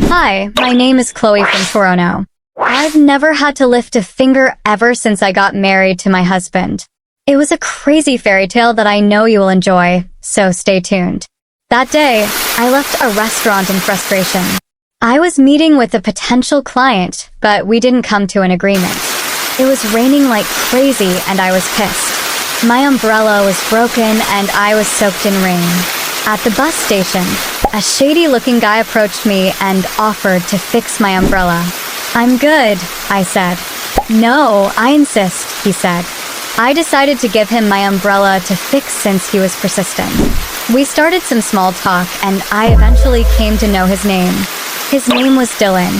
Hi, my name is Chloe from Toronto. I've never had to lift a finger ever since I got married to my husband. It was a crazy fairy tale that I know you will enjoy, so stay tuned. That day, I left a restaurant in frustration. I was meeting with a potential client, but we didn't come to an agreement. It was raining like crazy and I was pissed. My umbrella was broken and I was soaked in rain. At the bus station, a shady-looking guy approached me and offered to fix my umbrella. "I'm good," I said. "No, I insist," he said. I decided to give him my umbrella to fix since he was persistent. We started some small talk and I eventually came to know his name. His name was Dillon.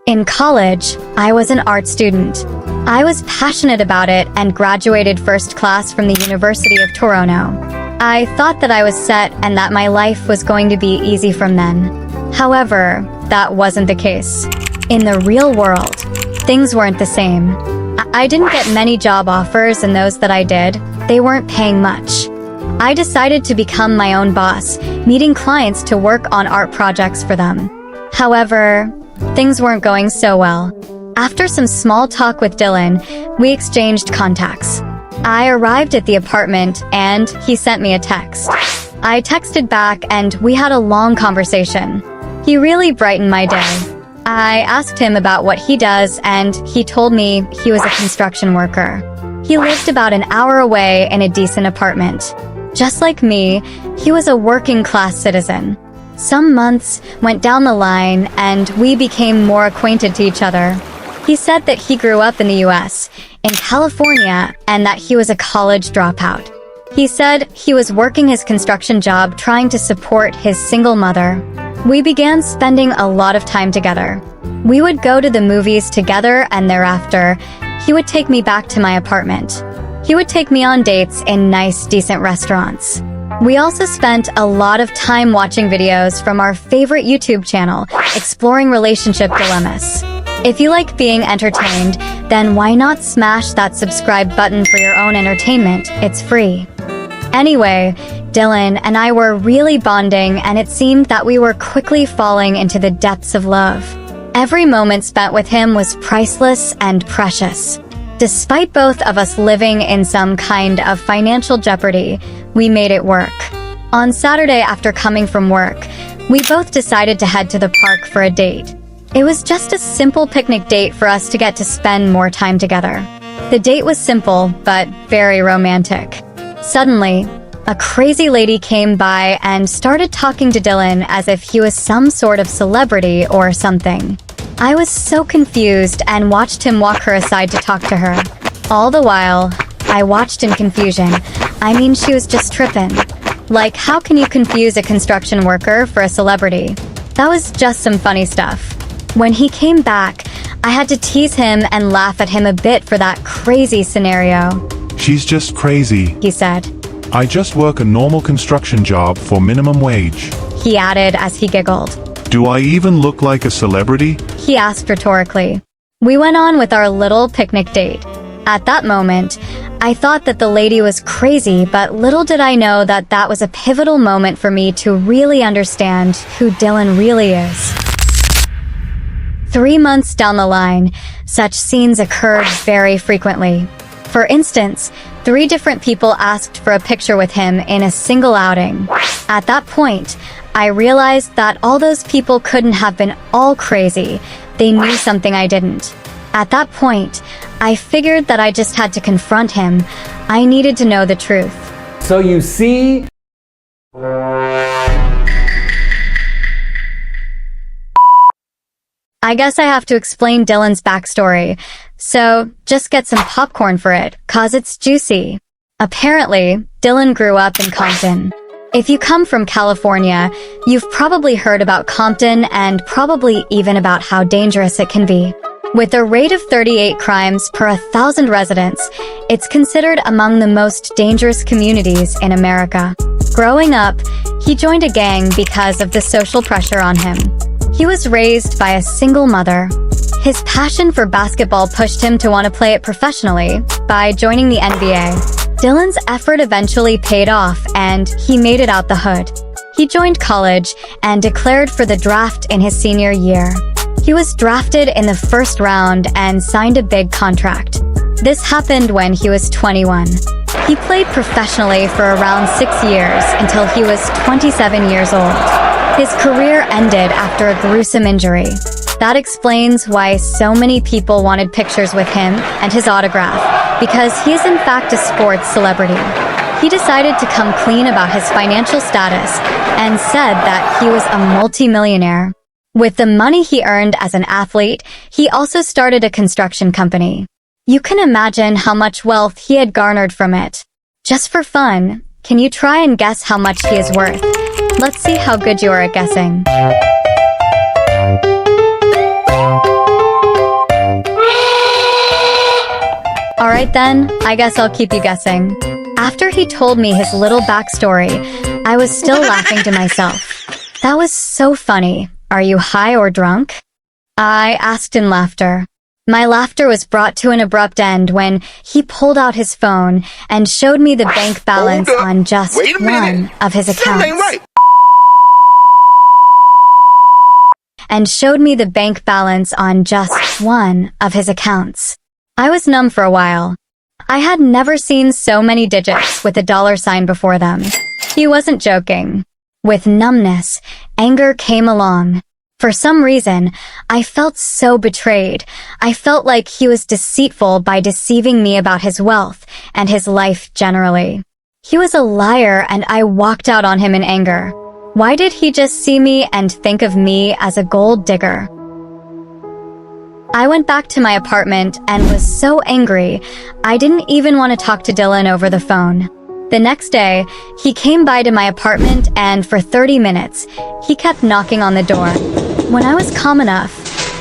In college, I was an art student. I was passionate about it and graduated first class from the University of Toronto. I thought that I was set and that my life was going to be easy from then. However, that wasn't the case. In the real world, things weren't the same. I didn't get many job offers, and those that I did, they weren't paying much. I decided to become my own boss, meeting clients to work on art projects for them. However, things weren't going so well. After some small talk with Dillon, we exchanged contacts. I arrived at the apartment and he sent me a text. I texted back and we had a long conversation. He really brightened my day. I asked him about what he does and he told me he was a construction worker. He lived about an hour away in a decent apartment. Just like me, he was a working-class citizen. Some months went down the line and we became more acquainted to each other. He said that he grew up in the US, in California, and that he was a college dropout. He said he was working his construction job trying to support his single mother. We began spending a lot of time together. We would go to the movies together and thereafter, he would take me back to my apartment. He would take me on dates in nice, decent restaurants. We also spent a lot of time watching videos from our favorite YouTube channel, exploring relationship dilemmas. If you like being entertained, then why not smash that subscribe button for your own entertainment? It's free. Anyway, Dillon and I were really bonding and it seemed that we were quickly falling into the depths of love. Every moment spent with him was priceless and precious. Despite both of us living in some kind of financial jeopardy, we made it work. On Saturday after coming from work, we both decided to head to the park for a date. It was just a simple picnic date for us to get to spend more time together. The date was simple, but very romantic. Suddenly, a crazy lady came by and started talking to Dillon as if he was some sort of celebrity or something. I was so confused and watched him walk her aside to talk to her. All the while, I watched in confusion. I mean, she was just tripping. Like, how can you confuse a construction worker for a celebrity? That was just some funny stuff. When he came back, I had to tease him and laugh at him a bit for that crazy scenario. "She's just crazy," he said. "I just work a normal construction job for minimum wage." He added as he giggled. "Do I even look like a celebrity?" He asked rhetorically. We went on with our little picnic date. At that moment, I thought that the lady was crazy, but little did I know that that was a pivotal moment for me to really understand who Dillon really is. 3 months down the line, such scenes occurred very frequently. For instance, 3 different people asked for a picture with him in a single outing. At that point, I realized that all those people couldn't have been all crazy. They knew something I didn't. At that point, I figured that I just had to confront him. I needed to know the truth. So you see... I guess I have to explain Dillon's backstory, so just get some popcorn for it, cause it's juicy. Apparently, Dillon grew up in Compton. If you come from California, you've probably heard about Compton and probably even about how dangerous it can be. With a rate of 38 crimes per 1,000 residents, it's considered among the most dangerous communities in America. Growing up, he joined a gang because of the social pressure on him. He was raised by a single mother. His passion for basketball pushed him to want to play it professionally by joining the NBA. Dillon's effort eventually paid off, and he made it out the hood. He joined college and declared for the draft in his senior year. He was drafted in the first round and signed a big contract. This happened when he was 21. He played professionally for around 6 years until he was 27 years old. His career ended after a gruesome injury. That explains why so many people wanted pictures with him and his autograph, because he is in fact a sports celebrity. He decided to come clean about his financial status and said that he was a multimillionaire. With the money he earned as an athlete, he also started a construction company. You can imagine how much wealth he had garnered from it. Just for fun, can you try and guess how much he is worth? Let's see how good you are at guessing. Alright then, I guess I'll keep you guessing. After he told me his little backstory, I was still laughing to myself. That was so funny. Are you high or drunk? I asked in laughter. My laughter was brought to an abrupt end when he pulled out his phone and showed me the bank balance on just one of his accounts. I was numb for a while. I had never seen so many digits with a dollar sign before them. He wasn't joking. With numbness, anger came along. For some reason, I felt so betrayed. I felt like he was deceitful by deceiving me about his wealth and his life generally. He was a liar, and I walked out on him in anger. Why did he just see me and think of me as a gold digger? I went back to my apartment and was so angry, I didn't even want to talk to Dillon over the phone. The next day, he came by to my apartment, and for 30 minutes, he kept knocking on the door. When I was calm enough,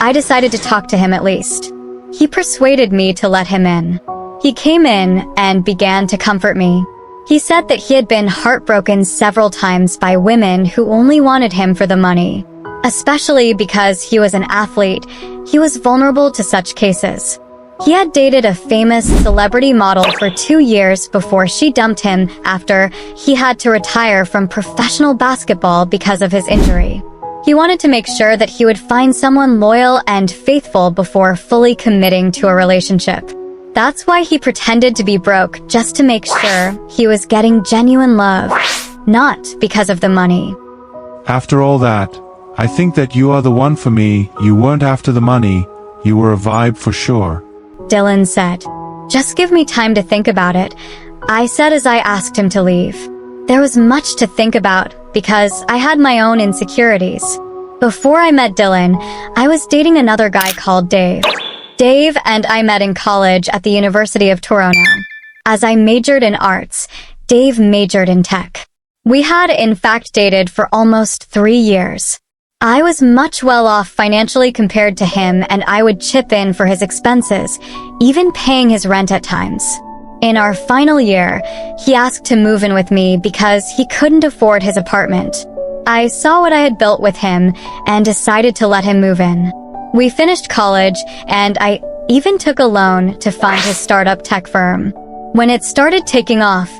I decided to talk to him at least. He persuaded me to let him in. He came in and began to comfort me. He said that he had been heartbroken several times by women who only wanted him for the money. Especially because he was an athlete, he was vulnerable to such cases. He had dated a famous celebrity model for 2 years before she dumped him after he had to retire from professional basketball because of his injury. He wanted to make sure that he would find someone loyal and faithful before fully committing to a relationship. That's why he pretended to be broke, just to make sure he was getting genuine love, not because of the money. After all that, I think that you are the one for me. You weren't after the money. You were a vibe for sure. Dillon said. Just give me time to think about it, I said as I asked him to leave. There was much to think about because I had my own insecurities. Before I met Dillon, I was dating another guy called Dave. Dave and I met in college at the University of Toronto. As I majored in arts, Dave majored in tech. We had in fact dated for almost 3 years. I was much well off financially compared to him, and I would chip in for his expenses, even paying his rent at times. In our final year, he asked to move in with me because he couldn't afford his apartment. I saw what I had built with him and decided to let him move in. We finished college, and I even took a loan to fund his startup tech firm. When it started taking off,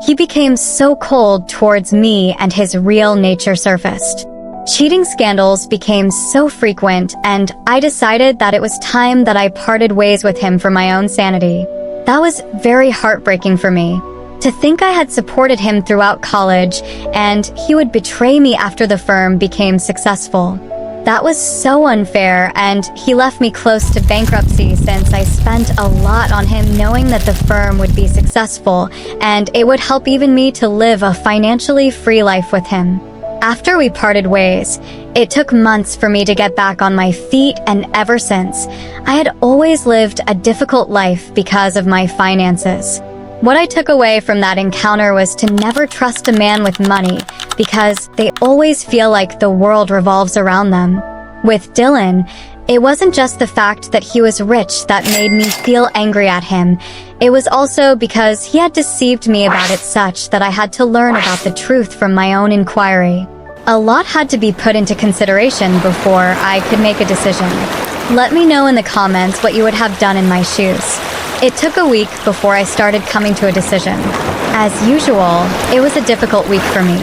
he became so cold towards me and his real nature surfaced. Cheating scandals became so frequent, and I decided that it was time that I parted ways with him for my own sanity. That was very heartbreaking for me. To think I had supported him throughout college, and he would betray me after the firm became successful. That was so unfair, and he left me close to bankruptcy since I spent a lot on him knowing that the firm would be successful, and it would help even me to live a financially free life with him. After we parted ways, it took months for me to get back on my feet, and ever since, I had always lived a difficult life because of my finances. What I took away from that encounter was to never trust a man with money, because they always feel like the world revolves around them. With Dillon, it wasn't just the fact that he was rich that made me feel angry at him. It was also because he had deceived me about it such that I had to learn about the truth from my own inquiry. A lot had to be put into consideration before I could make a decision. Let me know in the comments what you would have done in my shoes. It took a week before I started coming to a decision. As usual, it was a difficult week for me.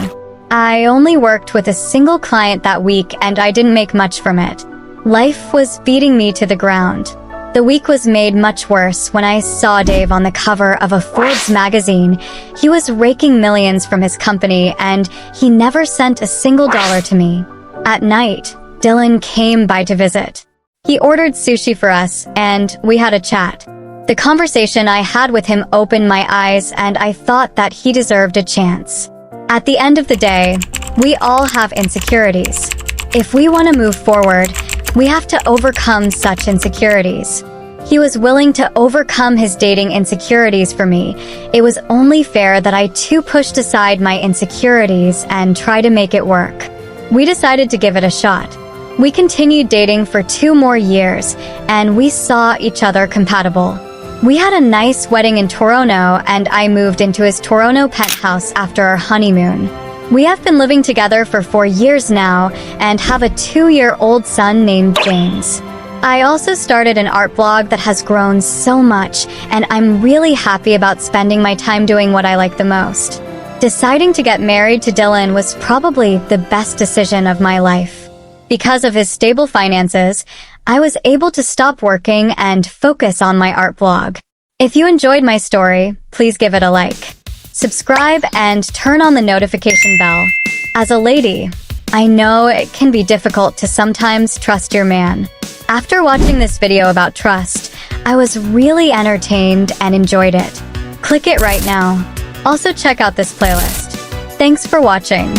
I only worked with a single client that week and I didn't make much from it. Life was beating me to the ground. The week was made much worse when I saw Dave on the cover of a Forbes magazine. He was raking millions from his company and he never sent a single dollar to me. At night, Dillon came by to visit. He ordered sushi for us and we had a chat. The conversation I had with him opened my eyes and I thought that he deserved a chance. At the end of the day, we all have insecurities. If we want to move forward, we have to overcome such insecurities. He was willing to overcome his dating insecurities for me. It was only fair that I too pushed aside my insecurities and try to make it work. We decided to give it a shot. We continued dating for 2 more years, and we saw each other compatible. We had a nice wedding in Toronto, and I moved into his Toronto penthouse after our honeymoon. We have been living together for 4 years now and have a 2-year-old son named James. I also started an art blog that has grown so much, and I'm really happy about spending my time doing what I like the most. Deciding to get married to Dillon was probably the best decision of my life. Because of his stable finances, I was able to stop working and focus on my art blog. If you enjoyed my story, please give it a like. Subscribe and turn on the notification bell. As a lady, I know it can be difficult to sometimes trust your man. After watching this video about trust, I was really entertained and enjoyed it. Click it right now. Also check out this playlist. Thanks for watching.